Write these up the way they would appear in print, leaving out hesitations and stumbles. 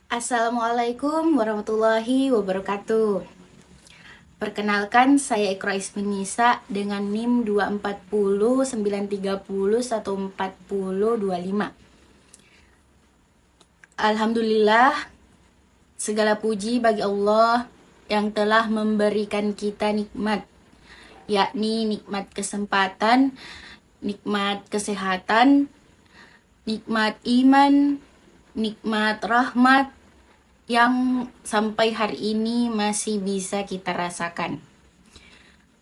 Assalamualaikum warahmatullahi wabarakatuh. Perkenalkan, saya Iqra Isminisa dengan NIM 240 930 104025. Alhamdulillah, segala puji bagi Allah yang telah memberikan kita nikmat, yakni nikmat kesempatan, nikmat kesehatan, nikmat iman, nikmat rahmat, yang sampai hari ini masih bisa kita rasakan.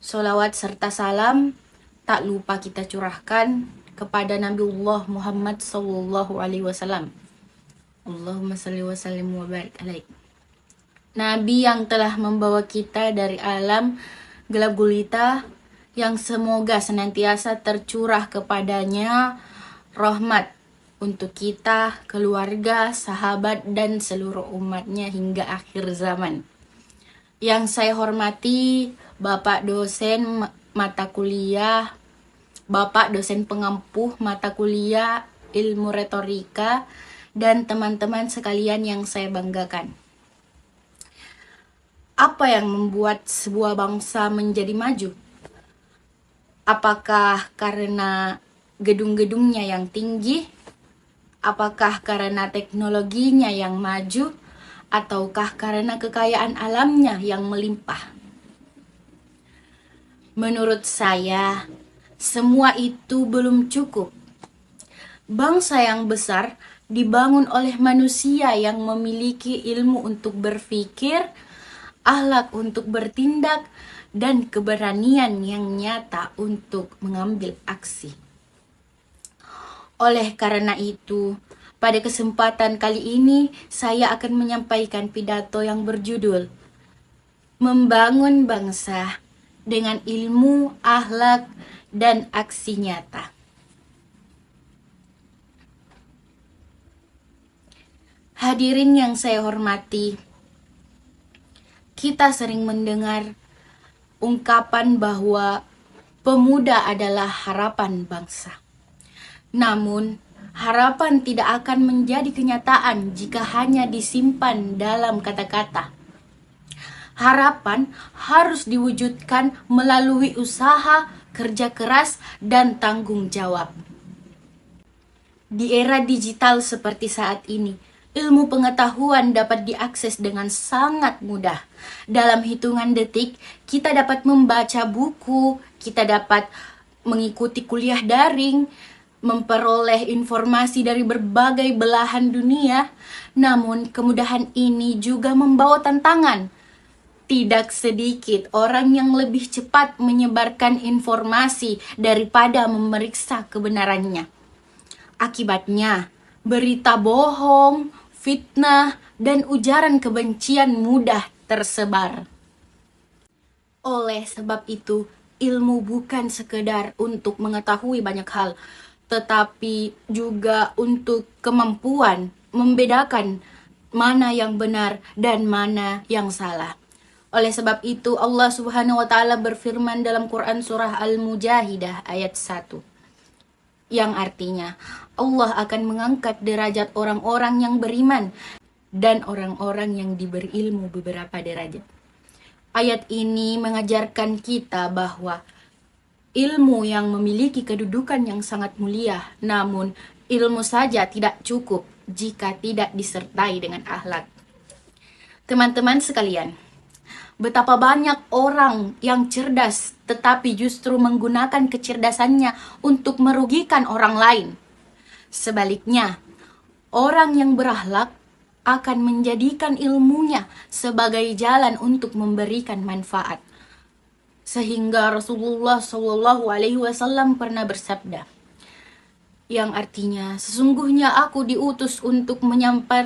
Sholawat serta salam tak lupa kita curahkan kepada Nabiullah Muhammad SAW. Allahumma salli wa sallim wa barik alaih. Nabi yang telah membawa kita dari alam gelap gulita, yang semoga senantiasa tercurah kepadanya rahmat untuk kita, keluarga, sahabat, dan seluruh umatnya hingga akhir zaman. Yang saya hormati Bapak dosen mata kuliah, Bapak dosen pengampuh mata kuliah ilmu retorika, dan teman-teman sekalian yang saya banggakan. Apa yang membuat sebuah bangsa menjadi maju? Apakah karena gedung-gedungnya yang tinggi? Apakah karena teknologinya yang maju, ataukah karena kekayaan alamnya yang melimpah? Menurut saya, semua itu belum cukup. Bangsa yang besar dibangun oleh manusia yang memiliki ilmu untuk berpikir, akhlak untuk bertindak, dan keberanian yang nyata untuk mengambil aksi. Oleh karena itu, pada kesempatan kali ini saya akan menyampaikan pidato yang berjudul Membangun Bangsa dengan Ilmu, Akhlak, dan Aksi Nyata. Hadirin yang saya hormati, kita sering mendengar ungkapan bahwa pemuda adalah harapan bangsa. Namun, harapan tidak akan menjadi kenyataan jika hanya disimpan dalam kata-kata. Harapan harus diwujudkan melalui usaha, kerja keras, dan tanggung jawab. Di era digital seperti saat ini, ilmu pengetahuan dapat diakses dengan sangat mudah. Dalam hitungan detik, kita dapat membaca buku, kita dapat mengikuti kuliah daring, memperoleh informasi dari berbagai belahan dunia. Namun kemudahan ini juga membawa tantangan. Tidak sedikit orang yang lebih cepat menyebarkan informasi daripada memeriksa kebenarannya. Akibatnya, berita bohong, fitnah, dan ujaran kebencian mudah tersebar. Oleh sebab itu, ilmu bukan sekedar untuk mengetahui banyak hal, tetapi juga untuk kemampuan membedakan mana yang benar dan mana yang salah. Oleh sebab itu Allah Subhanahu wa taala berfirman dalam Quran surah Al-Mujahidah ayat 1, yang artinya Allah akan mengangkat derajat orang-orang yang beriman dan orang-orang yang diberi ilmu beberapa derajat. Ayat ini mengajarkan kita bahwa ilmu yang memiliki kedudukan yang sangat mulia, namun ilmu saja tidak cukup jika tidak disertai dengan akhlak. Teman-teman sekalian, betapa banyak orang yang cerdas tetapi justru menggunakan kecerdasannya untuk merugikan orang lain. Sebaliknya, orang yang berakhlak akan menjadikan ilmunya sebagai jalan untuk memberikan manfaat. Sehingga Rasulullah SAW pernah bersabda, yang artinya, sesungguhnya aku diutus untuk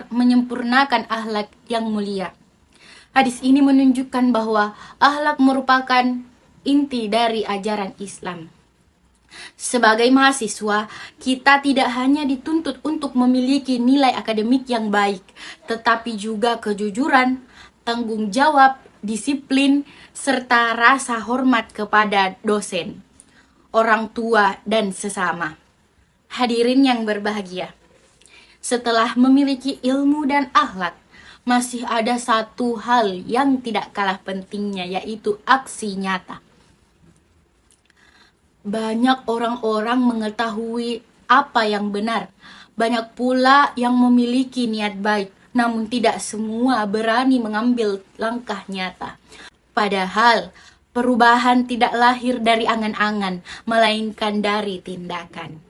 menyempurnakan akhlak yang mulia. Hadis ini menunjukkan bahwa akhlak merupakan inti dari ajaran Islam. Sebagai mahasiswa, kita tidak hanya dituntut untuk memiliki nilai akademik yang baik, tetapi juga kejujuran, tanggung jawab, disiplin, serta rasa hormat kepada dosen. orang tua, dan sesama. Hadirin yang berbahagia, setelah memiliki ilmu dan akhlak, masih ada satu hal yang tidak kalah pentingnya, yaitu aksi nyata. Banyak orang-orang mengetahui apa yang benar, banyak pula yang memiliki niat baik, namun tidak semua berani mengambil langkah nyata. Padahal perubahan tidak lahir dari angan-angan, melainkan dari tindakan.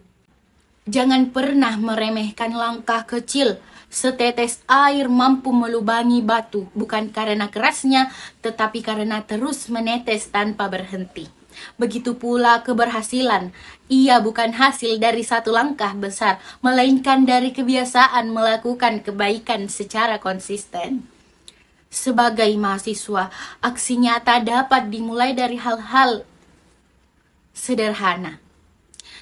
Jangan pernah meremehkan langkah kecil. Setetes air mampu melubangi batu, bukan karena kerasnya, tetapi karena terus menetes tanpa berhenti. Begitu pula keberhasilan, ia bukan hasil dari satu langkah besar, melainkan dari kebiasaan melakukan kebaikan secara konsisten. Sebagai mahasiswa, aksi nyata dapat dimulai dari hal-hal sederhana,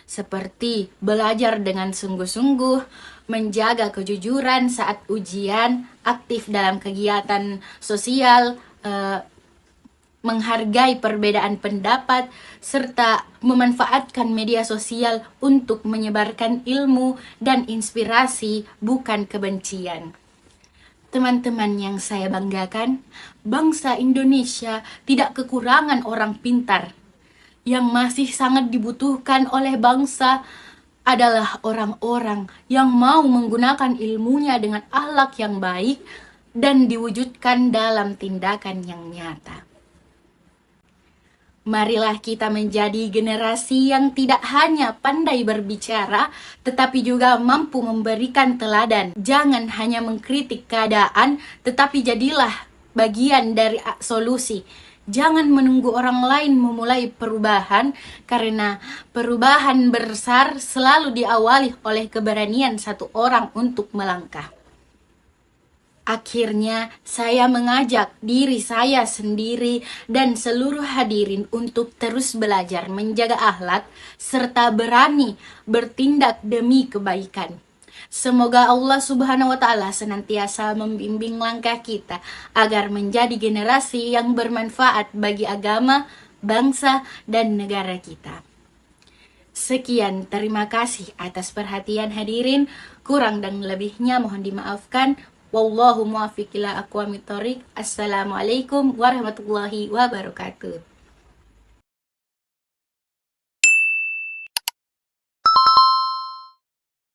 seperti belajar dengan sungguh-sungguh, menjaga kejujuran saat ujian, aktif dalam kegiatan sosial, menghargai perbedaan pendapat, serta memanfaatkan media sosial untuk menyebarkan ilmu dan inspirasi, bukan kebencian. Teman-teman yang saya banggakan, bangsa Indonesia tidak kekurangan orang pintar. Yang masih sangat dibutuhkan oleh bangsa adalah orang-orang yang mau menggunakan ilmunya dengan akhlak yang baik dan diwujudkan dalam tindakan yang nyata. Marilah kita menjadi generasi yang tidak hanya pandai berbicara, tetapi juga mampu memberikan teladan. Jangan hanya mengkritik keadaan, tetapi jadilah bagian dari solusi. Jangan menunggu orang lain memulai perubahan, karena perubahan besar selalu diawali oleh keberanian satu orang untuk melangkah. Akhirnya, saya mengajak diri saya sendiri dan seluruh hadirin untuk terus belajar menjaga akhlak serta berani bertindak demi kebaikan. Semoga Allah Subhanahu wa Ta'ala senantiasa membimbing langkah kita agar menjadi generasi yang bermanfaat bagi agama, bangsa, dan negara kita. Sekian, terima kasih atas perhatian hadirin. Kurang dan lebihnya mohon dimaafkan. Wallahu muwaffiq ila aqwamit thoriq. Assalamualaikum warahmatullahi wabarakatuh.